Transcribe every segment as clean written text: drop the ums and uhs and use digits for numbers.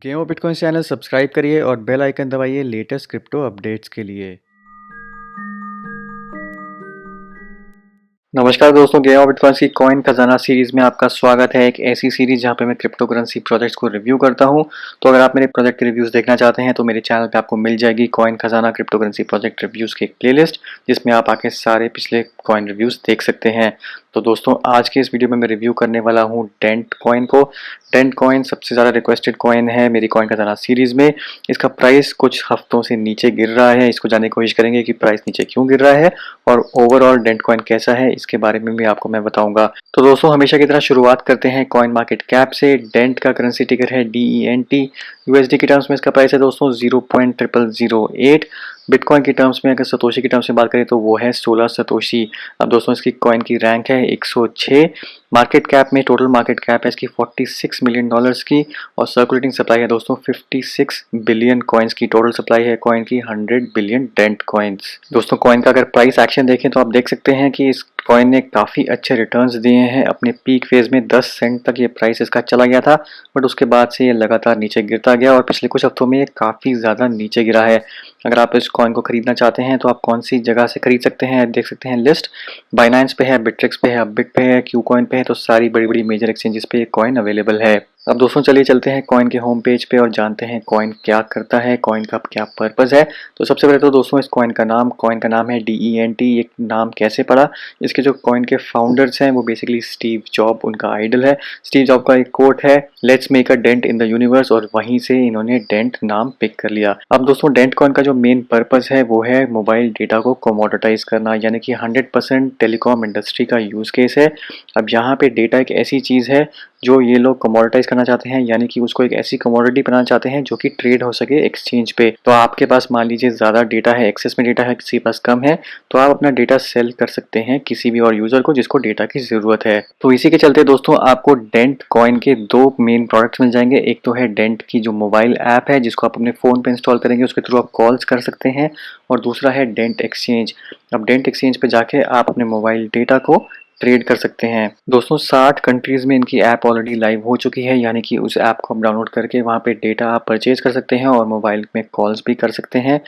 Game of bitcoin channel subscribe करिए और bell icon दबाइए लेटेस्ट क्रिप्टो अपडेट्स के लिए। नमस्कार दोस्तों, गेम ऑफ बिटकॉइन की कॉइन खजाना सीरीज में आपका स्वागत है। एक ऐसी सीरीज जहां पे मैं क्रिप्टो करेंसी प्रोजेक्ट्स को रिव्यू करता हूं। तो अगर आप मेरे प्रोजेक्ट के रिव्यूज देखना चाहते हैं तो मेरे चैनल पे आपको मिल जाएगी कॉइन खजाना क्रिप्टो करेंसी प्रोजेक्ट रिव्यूज की एक प्लेलिस्ट, जिसमें आप आके सारे पिछले कॉइन रिव्यूज देख सकते हैं। तो दोस्तों, आज के इस वीडियो में मैं रिव्यू करने वाला हूँ डेंट कॉइन को। डेंट कॉइन सबसे ज़्यादा रिक्वेस्टेड कॉइन है मेरी कॉइन खजाना सीरीज में। इसका प्राइस कुछ हफ्तों से नीचे गिर रहा है। इसको जानने की कोशिश करेंगे कि प्राइस नीचे क्यों गिर रहा है और ओवरऑल डेंट कॉइन कैसा है, इसके बारे में भी आपको मैं बताऊंगा। तो दोस्तों, हमेशा की तरह शुरुआत करते हैं कॉइन मार्केट कैप से। डेंट का करेंसी टिकर है DENT। USD के टर्म्स में इसका प्राइस है दोस्तों 0.0008। बिटकॉइन की टर्म्स में अगर सतोशी की टर्म्स में बात करें तो वो है 16 सतोशी। अब दोस्तों, इसकी कॉइन की रैंक है 106। मार्केट कैप में टोटल मार्केट कैप है इसकी $46 मिलियन की और सर्कुलेटिंग सप्लाई है दोस्तों 56 बिलियन कॉइन्स की। टोटल सप्लाई है कॉइन की 100 बिलियन डेंट कॉइन्स। दोस्तों, कॉइन का अगर प्राइस एक्शन देखें तो आप देख सकते हैं कि इस कॉइन ने काफ़ी अच्छे रिटर्न्स दिए हैं। अपने पीक फेज में 10 सेंट तक ये प्राइस इसका चला गया था, बट उसके बाद से ये लगातार नीचे गिरता गया और पिछले कुछ हफ्तों में ये काफ़ी ज़्यादा नीचे गिरा है। अगर आप इस कॉइन को खरीदना चाहते हैं तो आप कौन सी जगह से खरीद सकते हैं, देख सकते हैं लिस्ट। बाइनेंस पे है, बिट्रिक्स पे है, अपबिट पे है, क्यू कॉइन पे है। तो सारी बड़ी बड़ी मेजर एक्सचेंजेस पे ये कॉइन अवेलेबल है। अब दोस्तों, चलिए चलते हैं कॉइन के होम पेज पे और जानते हैं कॉइन क्या करता है, कॉइन का क्या पर्पस है। तो सबसे पहले तो दोस्तों, इस कॉइन का नाम है DENT। ये नाम कैसे पड़ा? इसके जो कॉइन के फाउंडर्स हैं वो बेसिकली स्टीव जॉब उनका आइडल है। स्टीव जॉब का एक कोट है, let's make a dent in the universe, और वहीं से इन्होंने डेंट नाम पिक कर लिया। अब दोस्तों, डेंट कॉइन का जो मेन पर्पस है वो है मोबाइल डेटा को कमोडिटाइज करना, यानी कि 100% टेलीकॉम इंडस्ट्री का यूज केस है। अब यहाँ पे डेटा एक ऐसी चीज है जो ये लोग कमोडिटाइज करना चाहते हैं, यानी कि उसको एक ऐसी कमोडिटी बनाना चाहते हैं जो कि ट्रेड हो सके एक्सचेंज पे। तो आपके पास मान लीजिए ज़्यादा डेटा है, एक्सेस में डेटा है, किसी के पास कम है, तो आप अपना डेटा सेल कर सकते हैं किसी भी और यूज़र को जिसको डेटा की ज़रूरत है। तो इसी के चलते दोस्तों, आपको डेंट कॉइन के दो मेन प्रोडक्ट्स मिल जाएंगे। एक तो है डेंट की जो मोबाइल ऐप है जिसको आप अपने फ़ोन पर इंस्टॉल करेंगे, उसके थ्रू आप कॉल्स कर सकते हैं, और दूसरा है डेंट एक्सचेंज। अब डेंट एक्सचेंज पे जाके आप अपने मोबाइल डेटा को ट्रेड कर सकते हैं। दोस्तों, 60 कंट्रीज़ में इनकी ऐप ऑलरेडी लाइव हो चुकी है, यानी कि उस ऐप को आप डाउनलोड करके वहाँ पे डेटा आप परचेज कर सकते हैं और मोबाइल में कॉल्स भी कर सकते हैं।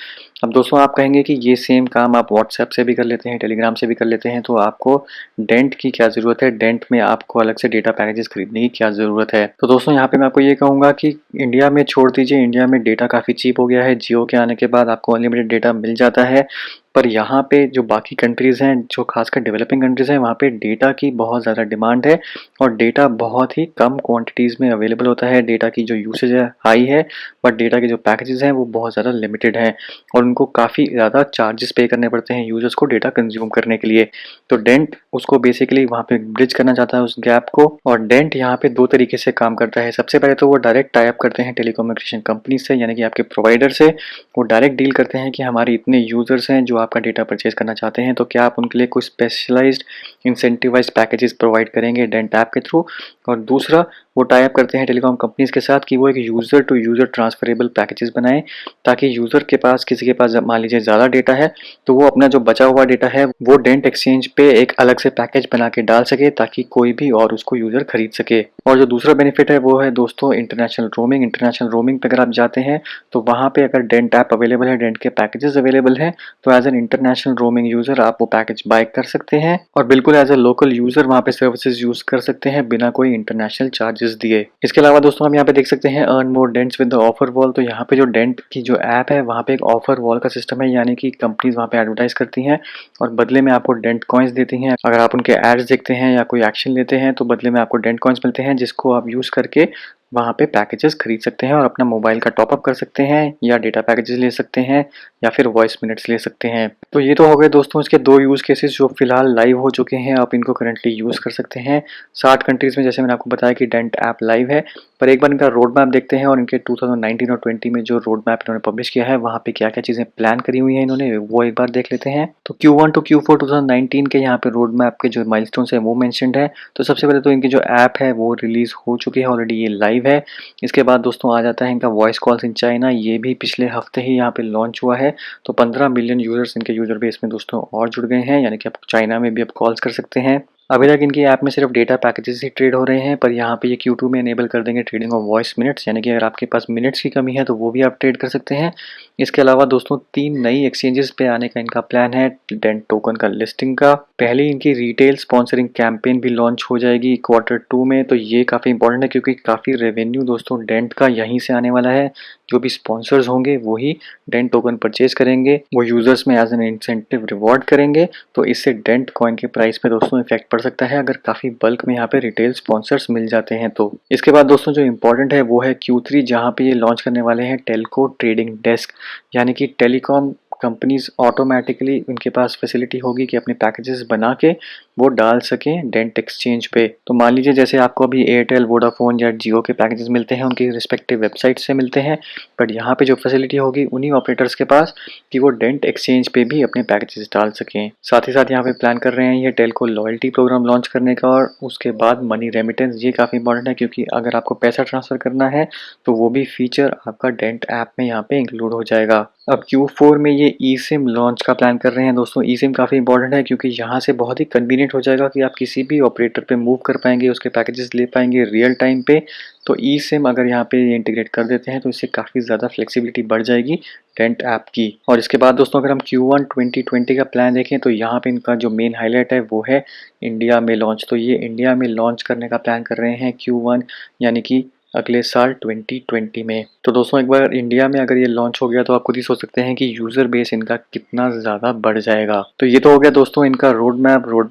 अब दोस्तों, आप कहेंगे कि ये सेम काम आप व्हाट्सएप से भी कर लेते हैं, टेलीग्राम से भी कर लेते हैं, तो आपको डेंट की क्या ज़रूरत है? डेंट में आपको अलग से डेटा पैकेजेस खरीदने की क्या ज़रूरत है? तो दोस्तों, यहाँ पे मैं आपको ये कहूँगा कि इंडिया में छोड़ दीजिए, इंडिया में डेटा काफ़ी चीप हो गया है। जियो के आने के बाद आपको अनलिमिटेड डेटा मिल जाता है। पर यहाँ पे जो बाकी कंट्रीज़ हैं, जो खासकर डेवलपिंग कंट्रीज़ हैं, वहाँ पे डेटा की बहुत ज़्यादा डिमांड है और डेटा बहुत ही कम क्वांटिटीज़ में अवेलेबल होता है। डेटा की जो यूसेज है हाई है, बट डेटा के जो पैकेजेस हैं वो बहुत ज़्यादा लिमिटेड हैं और उनको काफ़ी ज़्यादा चार्जेस पे करने पड़ते हैं यूजर्स को डेटा कंज्यूम करने के लिए। तो डेंट उसको बेसिकली वहाँ पे ब्रिज करना चाहता है, उस गैप को। और डेंट यहाँ पे दो तरीके से काम करता है। सबसे पहले तो वो डायरेक्ट टाई अप करते हैं टेलीकम्युनिकेशन कंपनी से, यानी कि आपके प्रोवाइडर से। वो डायरेक्ट डील करते हैं कि हमारे इतने यूजर्स हैं जो आपका डेटा परचेज करना चाहते हैं, तो क्या आप उनके लिए कुछ स्पेशलाइज्ड इंसेंटिवाइज्ड पैकेजेस प्रोवाइड करेंगे डेंट ऐप के थ्रू। और दूसरा, वो टाई अप करते हैं टेलीकॉम कंपनीज के साथ कि वो एक user to user transferable packages बनाएं, ताकि यूज़र के पास, किसी के पास मान लीजिए ज़्यादा डेटा है, तो वो अपना जो बचा हुआ डेटा है वो डेंट एक्सचेंज पे एक अलग से पैकेज बना के डाल सके, ताकि कोई भी और उसको यूज़र खरीद सके। और जो दूसरा बेनिफिट है वो है दोस्तों इंटरनेशनल रोमिंग। इंटरनेशनल रोमिंग पे अगर आप जाते हैं तो वहाँ पे अगर डेंट ऐप अवेलेबल है, डेंट के पैकेजेस अवेलेबल हैं, तो as an international roaming user आप वो पैकेज बाय कर सकते हैं और बिल्कुल एज ए लोकल यूज़र वहाँ पे सर्विसेज यूज़ कर सकते हैं बिना कोई इंटरनेशनल चार्जेस दिए। इसके अलावा दोस्तों, हम यहाँ पे देख सकते हैं earn more dents with the offer wall. तो यहाँ पे जो डेंट की जो ऐप है वहाँ पे एक ऑफर वॉल का सिस्टम है, यानी कि कंपनीज वहाँ पे एडवर्टाइज करती हैं और बदले में आपको डेंट कॉइन्स देती हैं। अगर आप उनके एड्स देखते हैं या कोई एक्शन लेते हैं तो बदले में आपको डेंट कॉइन्स मिलते हैं, जिसको आप यूज़ करके वहाँ पे पैकेजेस खरीद सकते हैं और अपना मोबाइल का टॉपअप कर सकते हैं, या डेटा पैकेजेस ले सकते हैं, या फिर वॉइस मिनट्स ले सकते हैं। तो ये तो हो गए दोस्तों इसके दो यूज़ केसेस जो फिलहाल लाइव हो चुके हैं, आप इनको करंटली यूज़ कर सकते हैं 60 कंट्रीज़ में, जैसे मैंने आपको बताया कि डेंट ऐप लाइव है। पर एक बार इनका रोड मैप देखते हैं और इनके 2019 और 20 में जो रोड मैप इन्होंने पब्लिश किया है वहाँ पे क्या क्या चीज़ें प्लान करी हुई हैं इन्होंने, वो एक बार देख लेते हैं। तो Q1 टू Q4 2019 के यहाँ पे रोड मैप के जो माइलस्टोन्स हैं वो मेंशन्ड है। तो सबसे पहले तो इनकी जो ऐप है वो रिलीज़ हो चुकी है ऑलरेडी, ये लाइव है। इसके बाद दोस्तों आ जाता है इनका वॉइस कॉल्स इन चाइना, ये भी पिछले हफ्ते ही यहाँ पे लॉन्च हुआ है। तो 15 मिलियन यूजर्स इनके यूजर बेस में दोस्तों और जुड़ गए हैं, यानी कि आप चाइना में भी अब कॉल्स कर सकते हैं। अभी तक इनकी ऐप में सिर्फ डेटा पैकेजेस ही ट्रेड हो रहे हैं, पर यहाँ पे ये Q2 में इनेबल कर देंगे ट्रेडिंग ऑफ वॉइस मिनट्स, यानी कि अगर आपके पास मिनट्स की कमी है तो वो भी आप ट्रेड कर सकते हैं। इसके अलावा दोस्तों 3 नई एक्सचेंजेस पे आने का इनका प्लान है डेंट टोकन का लिस्टिंग का। पहली इनकी रिटेल स्पॉन्सरिंग कैंपेन भी लॉन्च हो जाएगी Q2 में, तो ये काफ़ी इंपॉर्टेंट है क्योंकि काफ़ी रेवेन्यू दोस्तों डेंट का यहीं से आने वाला है। जो भी स्पॉन्सर्स होंगे वही डेंट टोकन परचेज करेंगे, वो यूजर्स में एज एन इंसेंटिव रिवॉर्ड करेंगे, तो इससे डेंट कॉइन के प्राइस पे दोस्तों इफेक्ट पड़ सकता है अगर काफ़ी बल्क में यहाँ पे रिटेल स्पॉन्सर्स मिल जाते हैं तो। इसके बाद दोस्तों जो इंपॉर्टेंट है वो है Q3, जहाँ पे ये लॉन्च करने वाले हैं टेलको ट्रेडिंग डेस्क, यानी कि टेलीकॉम कंपनीज ऑटोमेटिकली उनके पास फैसिलिटी होगी कि अपने पैकेजेस बना के वो डाल सकें डेंट एक्सचेंज पे। तो मान लीजिए जैसे आपको अभी एयरटेल, वोडाफोन या जियो के पैकेजेस मिलते हैं, उनकी रिस्पेक्टिव वेबसाइट से मिलते हैं, बट यहाँ पे जो फैसिलिटी होगी उन्हीं ऑपरेटर्स के पास कि वो डेंट एक्सचेंज पे भी अपने पैकेजेस डाल सकें। साथ ही साथ यहाँ पे प्लान कर रहे हैं ये टेलको लॉयल्टी प्रोग्राम लॉन्च करने का, और उसके बाद मनी रेमिटेंस, ये काफ़ी इंपॉर्टेंट है क्योंकि अगर आपको पैसा ट्रांसफर करना है तो वो भी फीचर आपका डेंट ऐप में यहाँ पे इंक्लूड हो जाएगा। अब Q4 में ये ई सिम लॉन्च का प्लान कर रहे हैं दोस्तों। ई सिम काफ़ी इंपॉर्टेंट है क्योंकि यहाँ से बहुत ही कन्वीनियंट हो जाएगा कि आप किसी भी ऑपरेटर पे मूव कर पाएंगे, उसके पैकेजेस ले पाएंगे रियल टाइम पे। तो ई सिम अगर यहाँ पे इंटीग्रेट कर देते हैं तो इससे काफ़ी ज़्यादा फ्लेक्सिबिलिटी बढ़ जाएगी डेंट ऐप की। और इसके बाद दोस्तों अगर हम Q1 2020 का प्लान देखें तो यहाँ पे इनका जो मेन हाईलाइट है वो है इंडिया में लॉन्च। तो ये इंडिया में लॉन्च करने का प्लान कर रहे हैं Q1, यानी कि अगले साल 2020 में। तो दोस्तों एक बार इंडिया में अगर ये लॉन्च हो गया तो आप खुद ही सोच सकते हैं कि यूजर बेस इनका कितना ज़्यादा बढ़ जाएगा। तो ये तो हो गया दोस्तों इनका रोड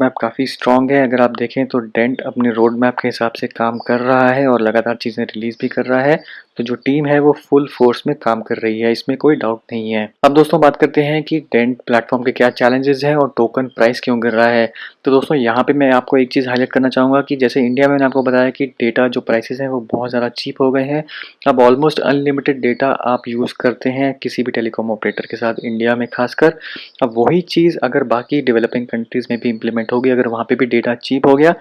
मैप काफ़ी स्ट्रॉन्ग है। अगर आप देखें तो डेंट अपने रोड मैप के हिसाब से काम कर रहा है और लगातार चीज़ें रिलीज भी कर रहा है। तो जो टीम है वो फुल फोर्स में काम कर रही है, इसमें कोई डाउट नहीं है। अब दोस्तों बात करते हैं कि डेंट प्लेटफॉर्म के क्या चैलेंजेस हैं और टोकन प्राइस क्यों गिर रहा है। तो दोस्तों यहाँ पे मैं आपको एक चीज़ हाईलाइट करना चाहूँगा कि जैसे इंडिया में मैंने आपको बताया कि डेटा जो प्राइसेस हैं वो बहुत ज़्यादा चीप हो गए हैं। अब ऑलमोस्ट अनलिमिटेड डेटा आप यूज़ करते हैं किसी भी टेलीकॉम ऑपरेटर के साथ, इंडिया में खासकर। अब वही चीज़ अगर बाकी डेवलपिंग कंट्रीज़ में भी इम्प्लीमेंट होगी, अगर वहाँ पे भी डेटा चीप हो गया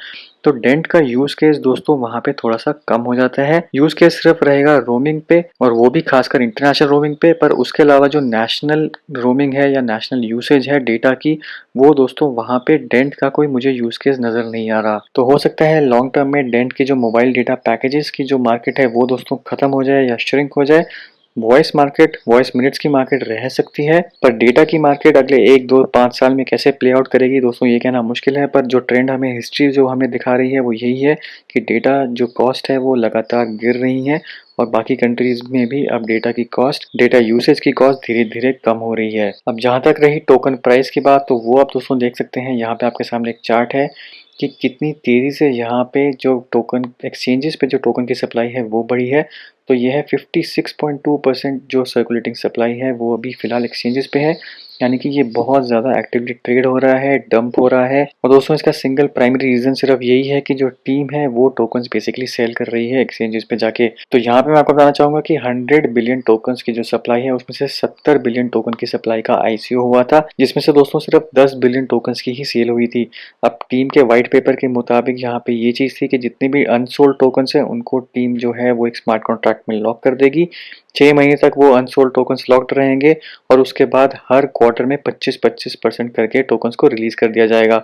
तो डेंट का यूज केस दोस्तों वहाँ पे थोड़ा सा कम हो जाता है। यूज केस सिर्फ रहेगा रोमिंग पे, और वो भी खासकर इंटरनेशनल रोमिंग पे, पर उसके अलावा जो नेशनल रोमिंग है या नेशनल यूसेज है डेटा की, वो दोस्तों वहाँ पे डेंट का कोई मुझे यूज केस नजर नहीं आ रहा। तो हो सकता है लॉन्ग टर्म में डेंट के जो मोबाइल डेटा पैकेजेस की जो मार्केट है वो दोस्तों खत्म हो जाए या श्रिंक हो जाए। वॉइस मिनट्स की मार्केट रह सकती है, पर डेटा की मार्केट अगले 1, 2, 5 साल में कैसे प्ले आउट करेगी दोस्तों ये कहना मुश्किल है। पर जो ट्रेंड हमें हिस्ट्री जो हमें दिखा रही है वो यही है कि डेटा जो कॉस्ट है वो लगातार गिर रही है, और बाकी कंट्रीज में भी अब डेटा की कॉस्ट, डेटा यूसेज की कॉस्ट धीरे धीरे कम हो रही है। अब जहाँ तक रही टोकन प्राइस की बात, तो वो आप दोस्तों देख सकते हैं यहाँ पे आपके सामने एक चार्ट है कि कितनी तेज़ी से यहाँ पे जो टोकन एक्सचेंजेस पे जो टोकन की सप्लाई है वो बढ़ी है। तो ये है 56.2% जो सर्कुलेटिंग सप्लाई है वो अभी फ़िलहाल एक्सचेंजेस पे है, यानी कि ये बहुत ज़्यादा एक्टिवली ट्रेड हो रहा है, डंप हो रहा है। और दोस्तों इसका सिंगल प्राइमरी रीज़न सिर्फ यही है कि जो टीम है वो टोकन्स बेसिकली सेल कर रही है एक्सचेंजेस पे जाके। तो यहाँ पे मैं आपको बताना चाहूँगा कि 100 बिलियन टोकन्स की जो सप्लाई है उसमें से 70 बिलियन टोकन की सप्लाई का ICO हुआ था, जिसमें से दोस्तों सिर्फ 10 बिलियन टोकन्स की ही सेल हुई थी। अब टीम के वाइट पेपर के मुताबिक यहाँ पे ये चीज़ थी कि जितने भी अनसोल्ड टोकन्स हैं उनको टीम जो है वो एक स्मार्ट कॉन्ट्रैक्ट में लॉक कर देगी। 6 महीने तक वो अनसोल्ड टोकन्स लॉक्ड रहेंगे, और उसके बाद हर क्वार्टर में 25% करके टोकन्स को रिलीज कर दिया जाएगा।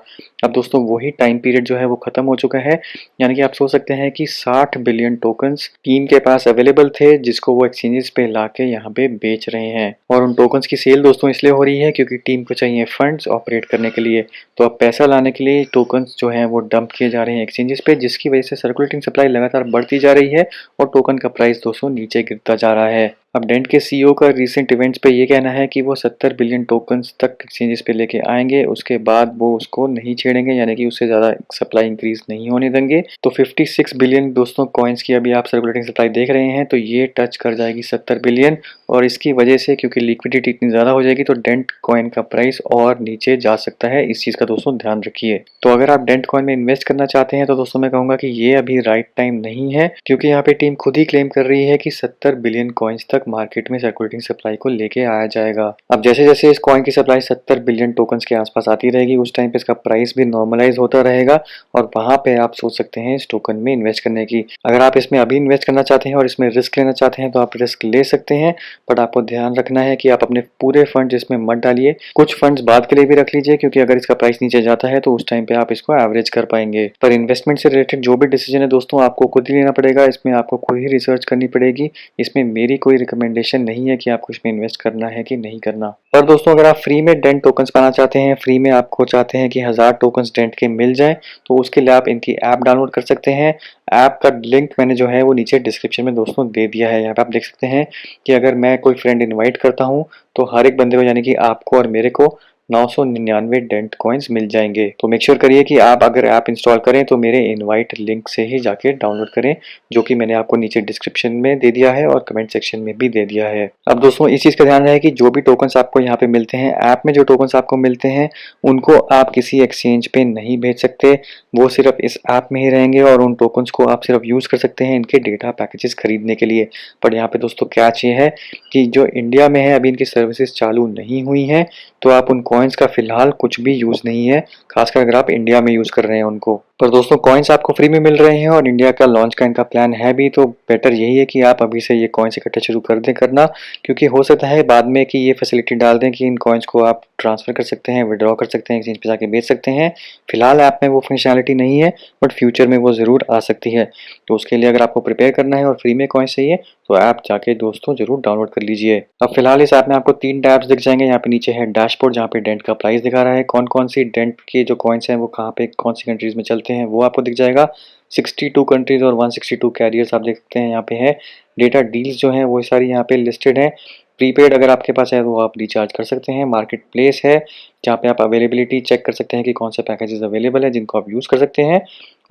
अब दोस्तों वही टाइम पीरियड जो है वो खत्म हो चुका है, यानी कि आप सोच सकते हैं कि 60 बिलियन टोकन्स टीम के पास अवेलेबल थे जिसको वो एक्सचेंजेस पे लाके यहाँ पे बेच रहे हैं। और उन टोकन्स की सेल दोस्तों इसलिए हो रही है क्योंकि टीम को चाहिए फंड्स ऑपरेट करने के लिए। तो अब पैसा लाने के लिए टोकन्स जो है वो डंप किए जा रहे हैं एक्सचेंजेस पे, जिसकी वजह से सर्कुलेटिंग सप्लाई लगातार बढ़ती जा रही है और टोकन का प्राइस दोस्तों नीचे गिरता जा रहा है। अब डेंट के CEO का रिसेंट इवेंट्स पे ये कहना है कि वो 70 बिलियन टोकन्स तक एक्सचेंजेस पे लेके आएंगे, उसके बाद वो उसको नहीं छेड़ेंगे, यानी कि उससे ज़्यादा सप्लाई इंक्रीज नहीं होने देंगे। तो 56 बिलियन दोस्तों कॉइन्स की अभी आप सर्कुलेटिंग सप्लाई देख रहे हैं, तो ये टच कर जाएगी 70 बिलियन, और इसकी वजह से क्योंकि लिक्विडिटी इतनी ज़्यादा हो जाएगी तो डेंट कॉइन का प्राइस और नीचे जा सकता है। इस चीज़ का दोस्तों ध्यान रखिए। तो अगर आप डेंट कॉइन में इन्वेस्ट करना चाहते हैं तो दोस्तों मैं कहूँगा कि ये अभी राइट टाइम नहीं है, क्योंकि यहाँ पे टीम खुद ही क्लेम कर रही है कि 70 बिलियन कॉइन्स तक तक मार्केट में सर्कुलेटिंग सप्लाई को लेके आया जाएगा। अब जैसे जैसे इस कॉइन की सप्लाई 70 बिलियन टोकन्स के आसपास आती रहेगी, उस टाइम पे इसका प्राइस भी नॉर्मलाइज होता रहेगा और वहां पे आप सोच सकते हैं इस टोकन में इन्वेस्ट करने की। अगर आप इसमें अभी इन्वेस्ट करना चाहते हैं और इसमें रिस्क लेना चाहते हैं तो आप रिस्क ले सकते हैं, बट आपको ध्यान रखना है कि आप अपने पूरे फंड इसमें मत डालिए। कुछ फंड्स बाद के लिए भी रख लीजिए, क्योंकि अगर इसका प्राइस नीचे जाता है तो उस टाइम पे आप इसको एवरेज कर पाएंगे। पर इन्वेस्टमेंट से रिलेटेड जो भी डिसीजन है दोस्तों, आपको खुद ही लेना पड़ेगा। इसमें आपको खुद ही रिसर्च करनी पड़ेगी। इसमें मेरी कोई रिकमेंडेशन नहीं है कि आपको इसमें इन्वेस्ट करना है कि नहीं करना। और दोस्तों, अगर आप फ्री में डेंट टोकन्स पाना चाहते हैं, फ्री में आपको चाहते हैं कि 1000 टोकन्स डेंट के मिल जाए, तो उसके लिए आप इनकी ऐप डाउनलोड कर सकते हैं। ऐप का लिंक मैंने जो है वो नीचे डिस्क्रिप्शन में दोस्तों दे दिया है। यहाँ पे आप देख सकते हैं कि अगर मैं कोई फ्रेंड इनवाइट करता हूँ तो हर एक बंदे को, यानी कि आपको और मेरे को, 999 डेंट कॉइन्स मिल जाएंगे। तो मेक श्योर करिए कि आप अगर ऐप इंस्टॉल करें तो मेरे इनवाइट लिंक से ही जाके डाउनलोड करें, जो कि मैंने आपको नीचे डिस्क्रिप्शन में दे दिया है और कमेंट सेक्शन में भी दे दिया है। अब दोस्तों, इस चीज़ का ध्यान रहे कि जो भी टोकन्स आपको यहाँ पे मिलते हैं, ऐप में जो टोकन्स आपको मिलते हैं, उनको आप किसी एक्सचेंज पे नहीं भेज सकते। वो सिर्फ इस ऐप में ही रहेंगे और उन टोकन्स को आप सिर्फ यूज़ कर सकते हैं इनके डेटा पैकेजेस खरीदने के लिए। पर यहाँ पे दोस्तों कैच ये है कि जो इंडिया में है, अभी इनकी सर्विसेज चालू नहीं हुई हैं, तो आप उन कॉइन्स का फिलहाल कुछ भी यूज़ नहीं है, खासकर अगर आप इंडिया में यूज़ कर रहे हैं उनको। पर दोस्तों, कॉइन्स आपको फ्री में मिल रहे हैं और इंडिया का लॉन्च का इनका प्लान है भी, तो बेटर यही है कि आप अभी से ये कॉइन्स इकट्ठे शुरू कर दें करना, क्योंकि हो सकता है बाद में कि ये फैसिलिटी डाल दें कि इन कॉइन्स को आप ट्रांसफ़र कर सकते हैं, विड्रॉ कर सकते हैं, एक्सचेंज पे जाके बेच सकते हैं। फिलहाल ऐप में वो फंक्शनैलिटी नहीं है, बट फ्यूचर में वो ज़रूर आ सकती है। तो उसके लिए अगर आपको प्रिपेयर करना है और फ्री में कॉइन्स चाहिए तो ऐप जाके दोस्तों ज़रूर डाउनलोड कर लीजिए। अब फिलहाल इस ऐप में आपको 3 टैब्स दिख जाएंगे। यहाँ पे नीचे है डैशबोर्ड, जहाँ पे डेंट का प्राइस दिखा रहा है, कौन कौन सी डेंट के जो कॉइन्स हैं वो कहाँ पे कौन सी कंट्रीज़ में चलते हैं वो आपको दिख जाएगा। 62 कंट्रीज़ और 162 कैरियर्स आप देख सकते हैं यहाँ पे है। डेटा डील्स जो हैं वो सारी यहाँ पे लिस्टेड हैं। प्रीपेड अगर आपके पास है तो आप रिचार्ज कर सकते हैं। मार्केट प्लेस है, जहाँ पे आप अवेलेबिलिटी चेक कर सकते हैं कि कौन से पैकेजेस अवेलेबल है जिनको आप यूज़ कर सकते हैं।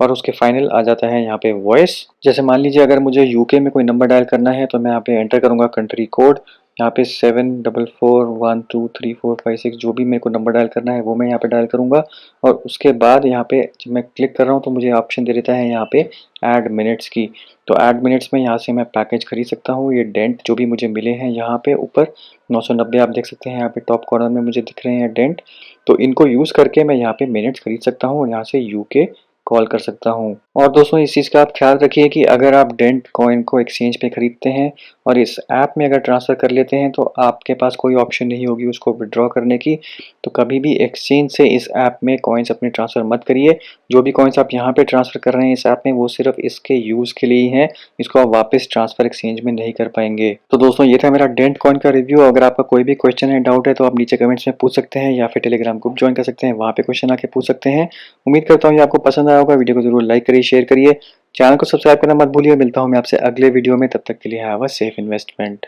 और उसके फाइनल आ जाता है यहाँ पे वॉइस। जैसे मान लीजिए अगर मुझे यूके में कोई नंबर डायल करना है तो मैं यहाँ पे एंटर करूँगा कंट्री कोड। यहाँ पे 74412345 जो भी मेरे को नंबर डायल करना है वो मैं यहाँ पे डायल करूँगा। और उसके बाद यहाँ पे जब मैं क्लिक कर रहा हूँ तो मुझे ऑप्शन दे देता है यहाँ पे ऐड मिनट्स की। तो ऐड मिनट्स में यहाँ से मैं पैकेज खरीद सकता हूँ। ये डेंट जो भी मुझे मिले हैं यहाँ पे ऊपर 990 आप देख सकते हैं, यहाँ पे टॉप कॉर्नर में मुझे दिख रहे हैं डेंट। तो इनको यूज़ करके मैं यहाँ पे मिनट्स खरीद सकता हूँ और यहाँ से यूके कॉल कर सकता हूँ। और दोस्तों, इस चीज़ का आप ख्याल रखिए कि अगर आप डेंट कॉइन को एक्सचेंज पे खरीदते हैं और इस ऐप में अगर ट्रांसफ़र कर लेते हैं तो आपके पास कोई ऑप्शन नहीं होगी उसको विड्रॉ करने की। तो कभी भी एक्सचेंज से इस ऐप में कॉइन्स अपने ट्रांसफ़र मत करिए। जो भी कॉइन्स आप यहाँ पे ट्रांसफ़र कर रहे हैं इस ऐप में, वो सिर्फ इसके यूज़ के लिए ही हैं। इसको आप वापस ट्रांसफ़र एक्सचेंज में नहीं कर पाएंगे। तो दोस्तों, ये था मेरा डेंट कॉइन का रिव्यू। अगर आपका कोई भी क्वेश्चन है, डाउट है, तो आप नीचे कमेंट्स में पूछ सकते हैं या फिर टेलीग्राम ग्रुप ज्वाइन कर सकते हैं, वहाँ पे क्वेश्चन आके पूछ सकते हैं। उम्मीद करता हूँ ये आपको पसंद आया होगा। वीडियो को जरूर लाइक करिए, शेयर करिए, चैनल को सब्सक्राइब करना मत भूलिए। मिलता हूँ मैं आपसे अगले वीडियो में, तब तक के लिए हैव अ सेफ इन्वेस्टमेंट।